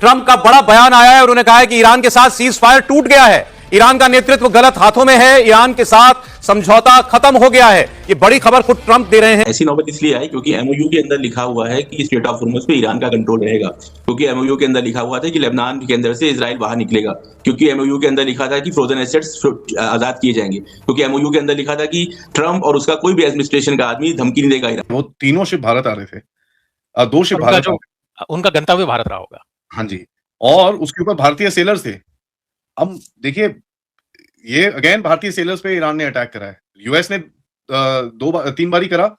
Trump का बड़ा बयान आया है और उन्होंने कहा है कि ईरान के साथ सीज फायर टूट गया है, ईरान का नेतृत्व गलत हाथों में है, ईरान के साथ समझौता खत्म हो गया है। ये बड़ी खबर खुद ट्रंप दे रहे हैं। ऐसी नौबत इसलिए आई क्योंकि एमओयू के अंदर लिखा हुआ है कि स्ट्रेट ऑफ हॉर्मुज़ पे ईरान का कंट्रोल रहेगा, क्योंकि एमओयू के अंदर लिखा हुआ था कि लेबनान के अंदर से इजराइल बाहर निकलेगा, क्योंकि एमओयू के अंदर लिखा था कि फ्रोजन एसेट्स आजाद किए जाएंगे, क्योंकि एमओयू के अंदर लिखा था कि ट्रंप और उसका कोई भी एडमिनिस्ट्रेशन का आदमी धमकी नहीं देगा ईरान। वो तीनों शिप भारत आ रहे थे, दो शिप भारत उनका गंतव्य भारत रहा होगा। हाँ जी, और उसके ऊपर भारतीय सेलर्स थे। अब देखिए, ये अगेन भारतीय सेलर्स पे ईरान ने अटैक करा है। यूएस ने 3 बारी करा,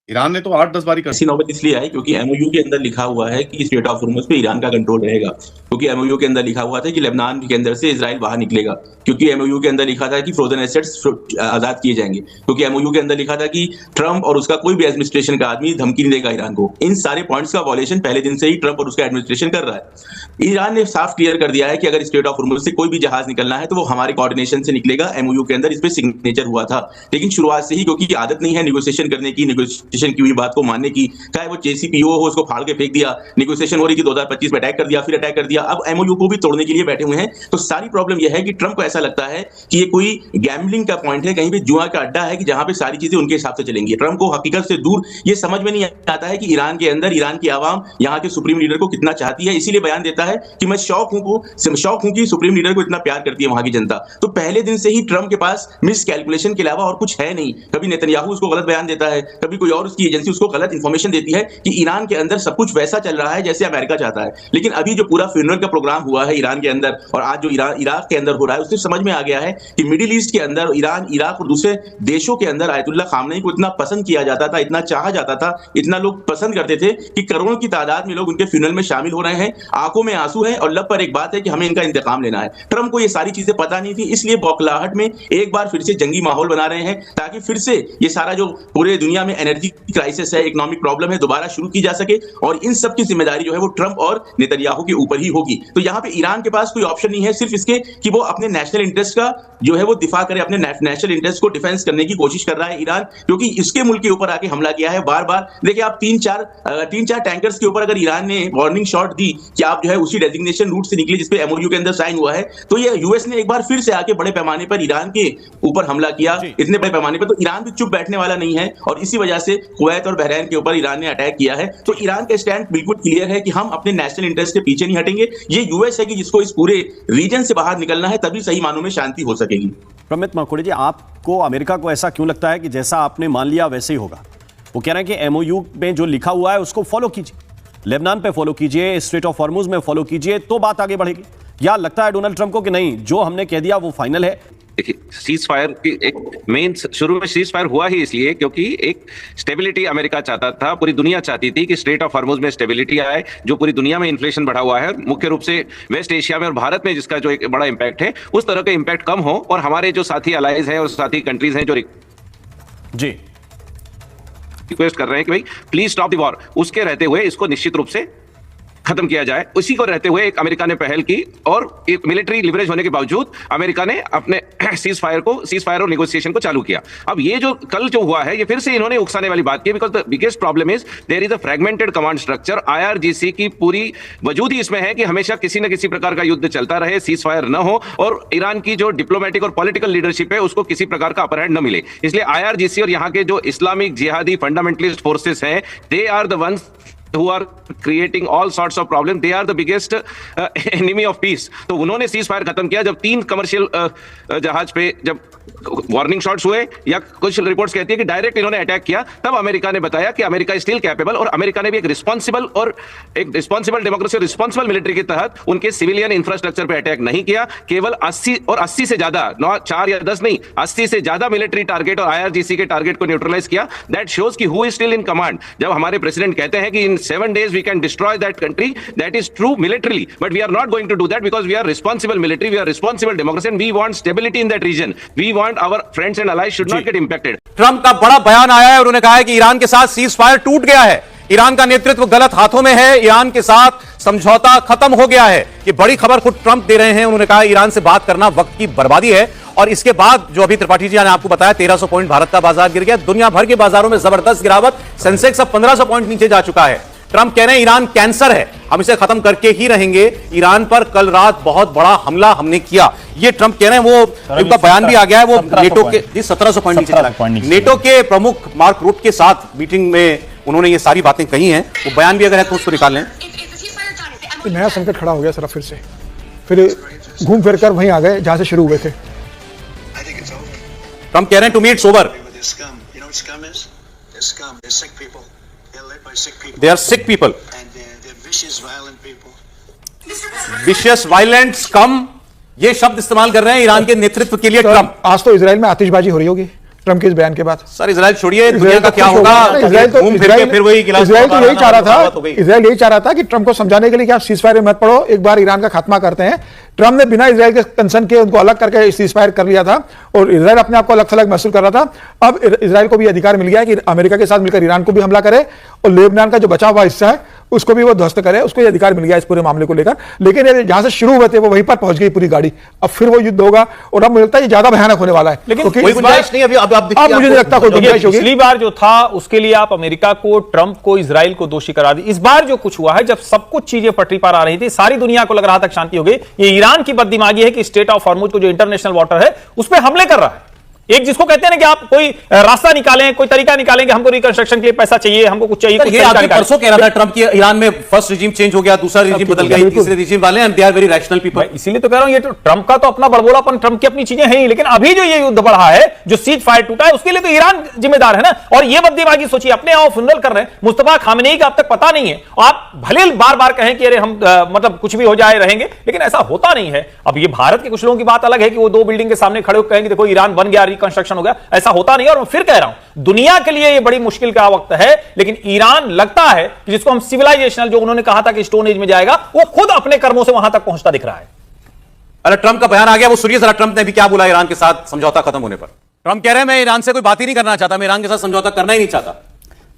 ईरान ने तो 8-10 बारी करा। ऐसी नौबत इसलिए आई क्योंकि एमओयू के अंदर लिखा हुआ है कि स्ट्रेट ऑफ हॉर्मुज़ पे ईरान का कंट्रोल रहेगा, क्योंकि एमओयू के अंदर लिखा हुआ था कि लेबनान के अंदर से इजराइल बाहर निकलेगा, क्योंकि एमओयू के अंदर लिखा था कि फ्रोजन एसेट्स आजाद किए जाएंगे, क्योंकि एमओयू के अंदर लिखा था कि ट्रंप और उसका कोई भी एडमिनिस्ट्रेशन का आदमी धमकी नहीं देगा ईरान को। इन सारे पॉइंट्स का वॉलेशन पहले दिन से ही ट्रंप और उसका एडमिनिस्ट्रेशन कर रहा है। ईरान ने साफ क्लियर कर दिया है कि अगर स्ट्रेट ऑफ हॉर्मुज़ से कोई भी जहाज निकलना है तो वो हमारे कोऑर्डिनेशन से निकलेगा। एमओयू के अंदर इस पे सिग्नेचर हुआ था, लेकिन शुरुआत से ही क्योंकि आदत नहीं है नेगोशिएशन करने की, नेगोशिएशन की हुई बात को मानने की, चाहे वो जेसीपीओ हो उसको फाड़ के फेंक दिया, नेगोशिएशन हो रही थी 2025 में अटैक कर दिया, फिर अटैक कर दिया, अब एमओयू को भी तोड़ने के लिए बैठे हुए हैं। तो सारी प्रॉब्लम यह है कि ट्रंप को ऐसा लगता है कि ये कोई गैम्बलिंग का पॉइंट है, कहीं पे जुआ का अड्डा है कि जहां पे सारी चीजें उनके हिसाब से चलेंगी। ट्रंप को हकीकत से दूर ये समझ में नहीं आता है कि ईरान के अंदर ईरान की आवाम यहाँ के सुप्रीम लीडर को कितना चाहती है, इसीलिए बयान देता है कि मैं शौक हूं कि सुप्रीम लीडर को इतना प्यार करती है वहां की जनता। तो पहले दिन से ही ट्रंप के पास मिस कैलकुलेशन के अलावा और कुछ है नहीं। कभी नेतन्याहू उसको गलत बयान देता है, कभी कोई और उसकी एजेंसी उसको गलत इंफॉर्मेशन देती है कि ईरान के अंदर सब कुछ वैसा चल रहा है जैसे अमेरिका चाहता है। लेकिन अभी जो पूरा फ्यूनरल का प्रोग्राम हुआ है ईरान के अंदर और आज जो इराक के अंदर हो रहा है, उससे समझ में आ गया है कि मिडिल ईस्ट के अंदर ईरान, इराक और दूसरे देशों के अंदर आयतुल्ला खामनेई को इतना पसंद किया जाता था, इतना चाहा जाता था, इतना लोग पसंद करते थे कि करोड़ों की तादाद में लोग उनके फ्यूनरल में शामिल हो रहे हैं। आंखों में आंसू है और लब पर एक बात है कि हमें इनका इंतकाम लेना है। ट्रंप को ये सारी चीजें पता नहीं थी, इसलिए बौखलाहट में एक बार फिर से जंगी माहौल बना रहे हैं ताकि फिर से ये सारा जो पूरे दुनिया में एनर्जी क्राइसिस है, इकोनॉमिक प्रॉब्लम है, दोबारा शुरू की जा सके। और इन सब की जिम्मेदारी जो है वो ट्रंप और नेतन्याहू के ऊपर ही होगी। तो यहाँ पे ईरान के पास कोई ऑप्शन नहीं है सिर्फ इसके कि वो अपने नेशनल इंटरेस्ट का जो है वो दिफा करे, अपने नेशनल इंटरेस्ट को डिफेंस करने की कोशिश कर रहा है ईरान, क्योंकि इसके मुल्क के ऊपर आके हमला किया है बार बार। देखिए आप तीन चार टैंकर्स के ऊपर अगर ईरान ने वार्निंग शॉट दी कि आप जो है उसी डेजिग्नेशन रूट से निकले जिसपे एमओयू के अंदर साइन हुआ है, तो ये यूएस ने एक बार फिर से आके बड़े पैमाने पर ईरान के ऊपर हमला किया, इतने बड़े पैमाने पर। तो ईरान भी चुप बैठने वाला नहीं है और इसी वजह से कुवैत और बहरैन के ऊपर ईरान ने अटैक किया है। तो ईरान का स्टैंड बिल्कुल क्लियर है कि हम अपने नेशनल इंटरेस्ट के पीछे नहीं हटेंगे। ये यूएस है कि जिसको इस पूरे रीजन से बाहर निकलना है, तभी सही मानों में शांति हो सकेगी। प्रमित माकुड़े जी, आपको अमेरिका को ऐसा क्यों लगता है कि जैसा आपने मान लिया वैसे ही होगा? वो कह रहे हैं कि एमओयू में जो लिखा हुआ है उसको फॉलो कीजिए, लेबनान पे फॉलो कीजिए, स्ट्रेट ऑफ हॉर्मुज़ में फॉलो कीजिए, तो बात आगे बढ़ेगी। या लगता है डोनाल्ड ट्रंप को कि नहीं, जो हमने कह दिया वो फाइनल है? देखिए, सीज फायर की एक मेन शुरू में सीज फायर हुआ ही इसलिए क्योंकि एक स्टेबिलिटी अमेरिका चाहता था, पूरी दुनिया चाहती थी कि स्ट्रेट ऑफ हॉर्मुज़ में स्टेबिलिटी आए। जो पूरी दुनिया में इन्फ्लेशन बढ़ा हुआ है, मुख्य रूप से वेस्ट एशिया में और भारत में जिसका जो एक बड़ा इंपैक्ट है, उस तरह का इंपैक्ट कम हो और हमारे जो साथी अलाइज हैं और साथी कंट्रीज हैं जो जी रिक्वेस्ट कर रहे हैं कि भाई प्लीज स्टॉप द वॉर, उसके रहते हुए इसको निश्चित रूप से खत्म किया जाए। उसी को रहते हुए एक अमेरिका ने पहल की और एक मिलिट्री लिवरेज होने के बावजूद अमेरिका ने अपने सीज फायर और नेगोशिएशन को चालू किया। अब ये जो कल जो हुआ है, ये फिर से इन्होंने उकसाने वाली बात की, because the biggest problem is there is a fragmented command structure. IRGC की पूरी वजूद ही इसमें है कि हमेशा किसी न किसी प्रकार का युद्ध चलता रहे, सीज फायर न हो और ईरान की जो डिप्लोमेटिक और पॉलिटिकल लीडरशिप है उसको किसी प्रकार का अपर हैंड न मिले। इसलिए आईआरजीसी और यहाँ के जो इस्लामिक जिहादी फंडामेंटलिस्ट फोर्सेस हैं, they are the ones who are creating all sorts of problems. They are the biggest enemy of peace. तो उन्होंने सीज फायर खत्म किया जब 3 कमर्शियल जहाज पे जब वार्निंग शॉट्स हुए, या कुछ रिपोर्ट्स कहती है कि डायरेक्ट इन्होंने अटैक किया, तब अमेरिका ने बताया कि अमेरिका स्टिल कैपेबल, और अमेरिका ने भी एक रिस्पॉन्सिबल डेमोक्रेसी और रिस्पॉन्सिबल मिलिट्री के तहत उनके सिविलियन इंफ्रास्ट्रक्चर पे अटैक नहीं किया। केवल 80 से ज्यादा, 4 या 10 नहीं, 80 से ज्यादा मिलिट्री टारगेट और आईआरजीसी के टारगेट को न्यूट्रलाइज किया। दैट शोज कि who is still in command. जब हमारे प्रेसिडेंट कहते हैं कि इन 7 days we can destroy that country, that is true militarily, but we are not going to do that because we are responsible military, we are responsible democracy, and we want stability in that region. We want our friends and allies should not get impacted. Trump का बड़ा बयान आया है और उन्होंने कहा है कि ईरान के साथ सीज फायर टूट गया है, ईरान का नेतृत्व गलत हाथों में है, ईरान के साथ समझौता खत्म हो गया है। ये बड़ी खबर खुद ट्रंप दे रहे हैं। उन्होंने कहा ईरान से बात करना वक्त की बर्बादी है। और इसके बाद जो अभी त्रिपाठी जी ने आपको बताया, 1300 पॉइंट भारत का बाजार गिर गया, दुनिया भर के बाजारों में जबरदस्त गिरावट, सेंसेक्स अब 1500 पॉइंट नीचे जा चुका है। ट्रंप कह रहे हैं ईरान कैंसर है, हम इसे खत्म करके ही रहेंगे। ईरान पर कल रात बहुत बड़ा हमला हमने किया, ये ट्रंप कह रहे हैं। वो उनका बयान भी आ गया है, वो नेटो के 1700 पॉइंट नीचे चला गया। नेटो के प्रमुख मार्क रूट के साथ मीटिंग में उन्होंने ये सारी बातें कही हैं। वो बयान भी अगर है तो उसको निकाल लें। नया संकट खड़ा हो गया सर, फिर घूम फिर कर वहीं आ गए जहां से शुरू हुए थे। ट्रंप कह रहे हैं to me it's over, they are sick people, vicious violent scum, ये शब्द इस्तेमाल कर रहे हैं ईरान के नेतृत्व के लिए ट्रंप। आज तो इजराइल में आतिशबाजी हो रही होगी ट्रंप के इस बयान के बाद। सर इजराइल छोड़िए, दुनिया का क्या होगा? इजराइल तो घूम फिर के फिर वही गिलास इजराइल तो यही चाह रहा था, हो गई। इजराइल यही चाह रहा था कि ट्रंप को समझाने के लिए कि आप सीज फायर में मत पड़ो, एक बार ईरान का खात्मा करते हैं। ट्रंप ने बिना इजराइल के कंसर्न के उनको अलग करके सीज फायर कर लिया था और इजराइल अपने आप को अलग थलग महसूस कर रहा था। अब इजराइल को भी अधिकार मिल गया है कि अमेरिका के साथ मिलकर ईरान को भी हमला करे और लेबनान का जो बचा हुआ हिस्सा है उसको भी वो ध्वस्त करे, उसको ये अधिकार मिल गया इस पूरे मामले को लेकर। लेकिन ये जहां से शुरू हुए थे वो वहीं पर पहुंच गई पूरी गाड़ी। अब फिर वो युद्ध होगा और अब मुझे लगता है ये ज्यादा भयानक होने वाला है। लेकिन क्योंकि कोई गुंजाइश नहीं, अभी अब मुझे नहीं लगता कोई गुंजाइश होगी। पिछली बार जो था उसके लिए आप अमेरिका को, ट्रंप को, इजराइल को दोषी करा दी। इस बार जो कुछ हुआ है, जब सब कुछ चीजें पटरी पर आ रही थी, सारी दुनिया को लग रहा था शांति हो गई, ये ईरान की बददिमागी है कि स्टेट ऑफ हॉर्मुज को जो इंटरनेशनल वाटर है उस पर हमले कर रहा है। एक जिसको कहते हैं ना कि आप कोई रास्ता निकालें, कोई तरीका निकालें कि हमको रिकंस्ट्रक्शन के लिए पैसा चाहिए, हमको कुछ चाहिए, कुछ ये तरीका आपके निकालें। परसों कह रहा था ट्रंप की ईरान में फर्स्ट रिजीम चेंज हो गया, दूसरा रिजीम बदल गया, तीसरे रिजीम वाले and they are very rational people. मैं इसीलिए तो कह रहा हूं, ये तो ट्रंप का तो अपना बड़बोलापन, ट्रंप की अपनी चीजें हैं ही, लेकिन अभी जो ये युद्ध बढ़ा है, जो सीज फायर टूटा है, उसके लिए तो ईरान जिम्मेदार है ना। और ये बददिमागी सोचिए, अपने आप फुनरल कर रहे हैं। मुस्तफा खामनेई का अब तक पता नहीं है। आप भले बार बार कहें कि अरे हम मतलब कुछ भी हो जाए रहेंगे, लेकिन ऐसा होता नहीं है। अब ये भारत के कुछ लोगों की बात अलग है कि वो दो बिल्डिंग के सामने खड़े होकर कहेंगे देखो ईरान बन गया, रिकंस्ट्रक्शन हो गया, ऐसा होता नहीं। और फिर कह रहा हूं, दुनिया के लिए यह बड़ी मुश्किल का वक्त है, लेकिन ईरान लगता है कि जिसको हम सिविलाइजेशनल, जो उन्होंने कहा था कि स्टोन एज में जाएगा, वो खुद अपने कर्मों से वहां तक पहुंचता दिख रहा है। अरे ट्रंप का बयान आ गया, वो सुनिए जरा ट्रंप ने भी क्या बोला ईरान के साथ समझौता खत्म होने पर। ट्रंप कह रहे हैं मैं ईरान से कोई बात ही नहीं करना चाहता, मैं ईरान के साथ समझौता करना ही नहीं चाहता।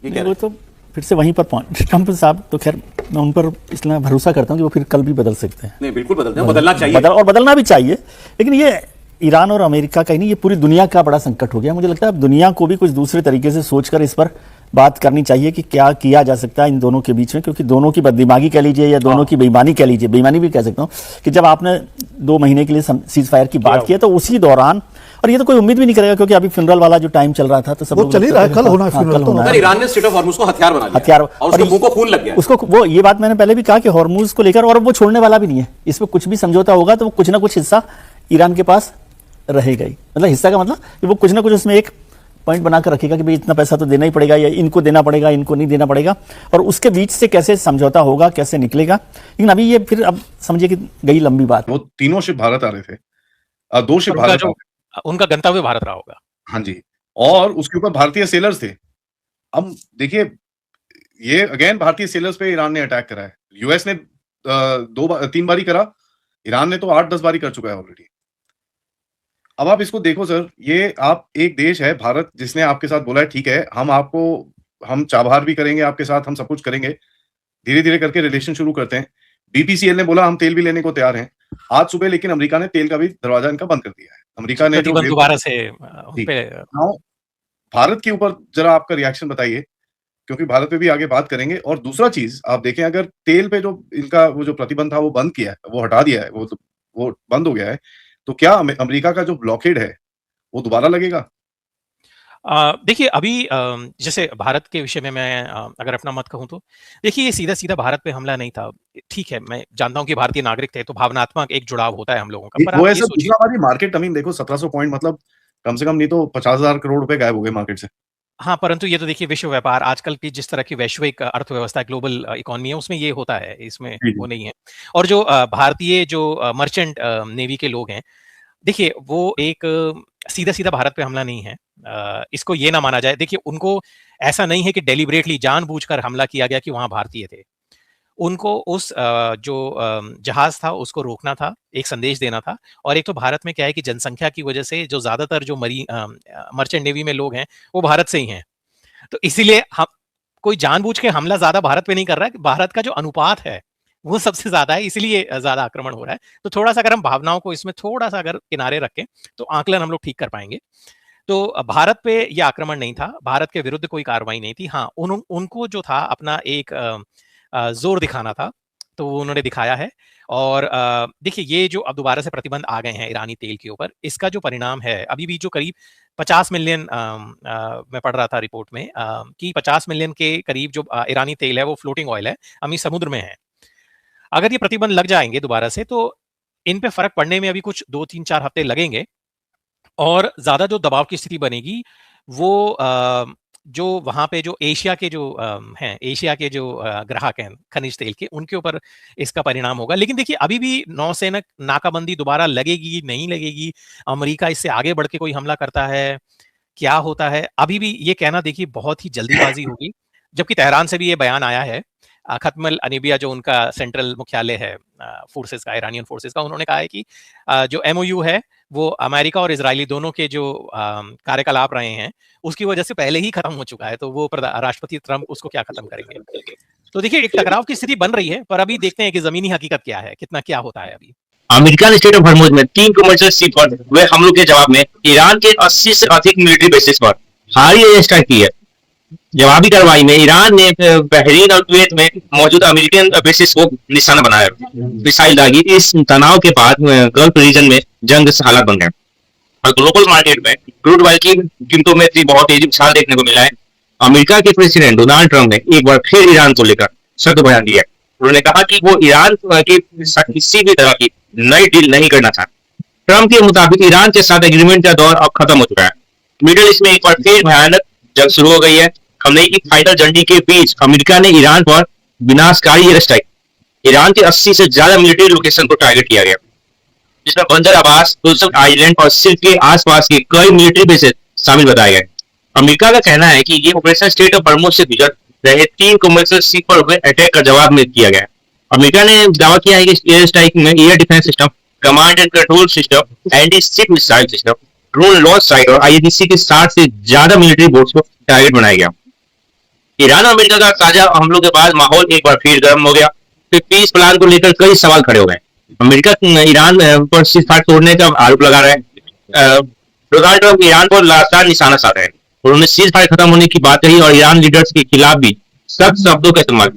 ये कह रहे वो तो फिर से वहीं पर पहुंच, ट्रंप साहब तो खैर मैं उन पर इसलिए भरोसा करता हूं कि वो फिर कल भी बदल सकते हैं। नहीं बिल्कुल बदलते हैं, बदलना चाहिए और बदलना भी चाहिए। लेकिन ये ईरान और अमेरिका का ही नहीं, ये पूरी दुनिया का बड़ा संकट हो गया। मुझे लगता है अब दुनिया को भी कुछ दूसरे तरीके से सोचकर इस पर बात करनी चाहिए कि क्या किया जा सकता है इन दोनों के बीच में, क्योंकि दोनों की बददिमागी कह लीजिए या दोनों की बेईमानी कह लीजिए, बेईमानी भी कह सकता हूँ, कि जब आपने 2 महीने के लिए सीज फायर की बात की है तो उसी दौरान, और ये तो कोई उम्मीद भी नहीं करेगा क्योंकि अभी फ्यूनरल वाला जो टाइम चल रहा था तो सब वो चल ही रहा है, कल होना है हाँ, फ्यूनरल तो हैं। ईरान ने स्टेट ऑफ हॉर्मुज को हथियार बना लिया, हथियार, और उसके मुंह को खून लग गया। उसको वो ये बात मैंने पहले भी कहा कि हॉर्मुज को लेकर, और वो छोड़ने वाला भी नहीं है। इसमें कुछ भी समझौता होगा तो वो कुछ ना कुछ हिस्सा ईरान के पास रहेगा ही। मतलब हिस्सा का मतलब कि वो कुछ ना कुछ उसमें एक पॉइंट बनाकर रखेगा कि भाई इतना पैसा तो देना ही पड़ेगा, या इनको देना पड़ेगा, इनको नहीं देना पड़ेगा, और उसके बीच से कैसे समझौता होगा, कैसे निकलेगा। लेकिन अभी ये फिर अब समझिए कि गई लंबी बात। वो तीनों शिप भारत आ रहे थे, 2 शिप भारत आ रहे थे। उनका गंतव्य भारत रहा होगा। हाँ जी, और उसके ऊपर भारतीय सेलर्स थे। अब देखिए, ये अगेन भारतीय सेलर्स पे ईरान ने अटैक करा है। यूएस ने 3 बारी करा, ईरान ने तो 8-10 बारी कर चुका है ऑलरेडी। अब आप इसको देखो सर, ये आप एक देश है भारत जिसने आपके साथ बोला है ठीक है हम चाबहार भी करेंगे आपके साथ, हम सब कुछ करेंगे, धीरे धीरे करके रिलेशन शुरू करते हैं। बीपीसीएल ने बोला हम तेल भी लेने को तैयार हैं आज सुबह, लेकिन अमेरिका ने तेल का भी दरवाजा इनका बंद कर दिया है। अमेरिका ने जो दोबारा से उन पे भारत के ऊपर जरा आपका रिएक्शन बताइए, क्योंकि भारत पे भी आगे बात करेंगे। और दूसरा चीज आप देखें, अगर तेल पे जो इनका वो जो प्रतिबंध था वो बंद किया है, वो हटा दिया है, वो बंद हो गया है, तो क्या अमेरिका का जो ब्लॉकेड है वो दोबारा लगेगा? देखिए अभी जैसे भारत के विषय में मैं अगर अपना मत कहूं तो देखिए ये सीधा सीधा भारत पे हमला नहीं था। ठीक है, मैं जानता हूं कि भारतीय नागरिक थे तो भावनात्मक एक जुड़ाव होता है हम लोगों का, पर वो आप ऐसा दूसरा वाली मार्केट, आई मीन देखो 1700 पॉइंट मतलब कम से कम नहीं तो 50,000 करोड़ रुपए गायब हो गए मार्केट से। हाँ, परंतु ये तो देखिए विश्व व्यापार आजकल की जिस तरह की वैश्विक अर्थव्यवस्था ग्लोबल इकोनॉमी है उसमें ये होता है, इसमें वो नहीं है। और जो भारतीय जो मर्चेंट नेवी के लोग हैं, देखिए वो एक सीधा सीधा भारत पे हमला नहीं है। इसको ये ना माना जाए, देखिए उनको ऐसा नहीं है कि डेलिबरेटली जानबूझकर हमला किया गया कि वहां भारतीय थे। उनको उस जो जहाज था उसको रोकना था, एक संदेश देना था। और एक तो भारत में क्या है कि जनसंख्या की वजह से जो ज्यादातर जो मर्चेंट नेवी में लोग हैं वो भारत से ही हैं, तो इसीलिए हम कोई जानबूझ के हमला ज्यादा भारत पे नहीं कर रहा है। भारत का जो अनुपात है वो सबसे ज्यादा है, इसलिए ज्यादा आक्रमण हो रहा है। तो थोड़ा सा अगर हम भावनाओं को इसमें थोड़ा सा अगर किनारे रखें तो आकलन हम लोग ठीक कर पाएंगे। तो भारत पे ये आक्रमण नहीं था, भारत के विरुद्ध कोई कार्रवाई नहीं थी। हाँ, उनको जो था अपना एक जोर दिखाना था, तो वो उन्होंने दिखाया है। और देखिए, ये जो अब दोबारा से प्रतिबंध आ गए हैं ईरानी तेल के ऊपर, इसका जो परिणाम है, अभी भी जो करीब 50 मिलियन मैं पढ़ रहा था रिपोर्ट में कि 50 मिलियन के करीब जो ईरानी तेल है वो फ्लोटिंग ऑयल है, अभी समुद्र में है। अगर ये प्रतिबंध लग जाएंगे दोबारा से, तो इन पे फर्क पड़ने में अभी कुछ 2-3-4 हफ्ते लगेंगे, और ज्यादा जो दबाव की स्थिति बनेगी वो जो वहां पे जो एशिया के जो हैं, एशिया के जो ग्राहक हैं खनिज तेल के, उनके ऊपर इसका परिणाम होगा। लेकिन देखिए, अभी भी नौसेना नाकाबंदी दोबारा लगेगी नहीं लगेगी, अमेरिका इससे आगे बढ़ के कोई हमला करता है, क्या होता है, अभी भी ये कहना देखिए बहुत ही जल्दीबाजी होगी। जबकि तेहरान से भी ये बयान आया है, खत्मल अनीबिया जो उनका सेंट्रल मुख्यालय है फोर्सेस का, ईरानियन फोर्सेस का, उन्होंने कहा है कि जो एमओयू है वो अमेरिका और इजरायली दोनों के जो कार्यकलाप रहे हैं उसकी वजह से पहले ही खत्म हो चुका है, तो वो राष्ट्रपति ट्रंप उसको क्या खत्म करेंगे। तो देखिए, एक टकराव की स्थिति बन रही है, पर अभी देखते हैं कि जमीनी हकीकत क्या है, कितना क्या होता है। अभी अमेरिका ने स्टेट ऑफ हॉर्मुज में 3 कमर्शियल शिप पर हुए हमलों के जवाब में ईरान के 80 से अधिक मिलिट्री बेसिस पर भारी एयर स्ट्राइक की है। जवाबी कार्रवाई में ईरान ने बहरीन और कुवैत में मौजूद अमेरिकन बेसिस को निशाना बनाया, मिसाइल दागी। इस तनाव के बाद गल्फ रीजन में जंग से हालात बन गए और ग्लोबल मार्केट में क्रूड ऑयल की कीमतों में बहुत तेजी उछाल देखने को मिला है। अमेरिका के प्रेसिडेंट डोनाल्ड ट्रंप ने एक बार फिर ईरान को लेकर सख्त बयान दिया। उन्होंने कहा कि वो ईरान की किसी भी तरह की नई डील नहीं करना चाहते। ट्रंप के मुताबिक ईरान के साथ एग्रीमेंट का दौर अब खत्म हो चुका है। मिडिल ईस्ट में एक बार फिर भयानक जंग शुरू हो गई है। हमने एक फाइटर झंडी के बीच अमेरिका ने ईरान पर विनाशकारी एयर स्ट्राइक, ईरान के 80 से ज्यादा मिलिट्री लोकेशन को टारगेट किया गया, जिसमें बंदर अब्बास, रोजक आइलैंड और सिल्क के आसपास के कई मिलिट्री बेसेस शामिल बताए गए। अमेरिका का कहना है कि ये ऑपरेशन स्टेट ऑफ हॉर्मुज से गुजर रहे 3 कमर्शियल शिप पर हुए अटैक का जवाब में किया गया। अमेरिका ने दावा किया है कि एयर स्ट्राइक में air defence system, command and control system, anti ship missile system, drone launch site और आईआरजीसी के 60 से ज्यादा मिलिट्री बोट्स को टारगेट बनाया गया। ईरान और अमेरिका का ताजा हमलों के बाद माहौल एक बार फिर गर्म हो गया। फिर पीस प्लान को लेकर कई सवाल खड़े हो गए। अमेरिका ईरान पर सीज़फायर तोड़ने का आरोप लगा रहा है। डोनाल्ड ट्रंप ईरान पर लगातार निशाना साध रहे हैं। उन्होंने सीज़फायर खत्म होने की बात कही और ईरान लीडर्स के खिलाफ भी सख्त शब्दों का इस्तेमाल किया।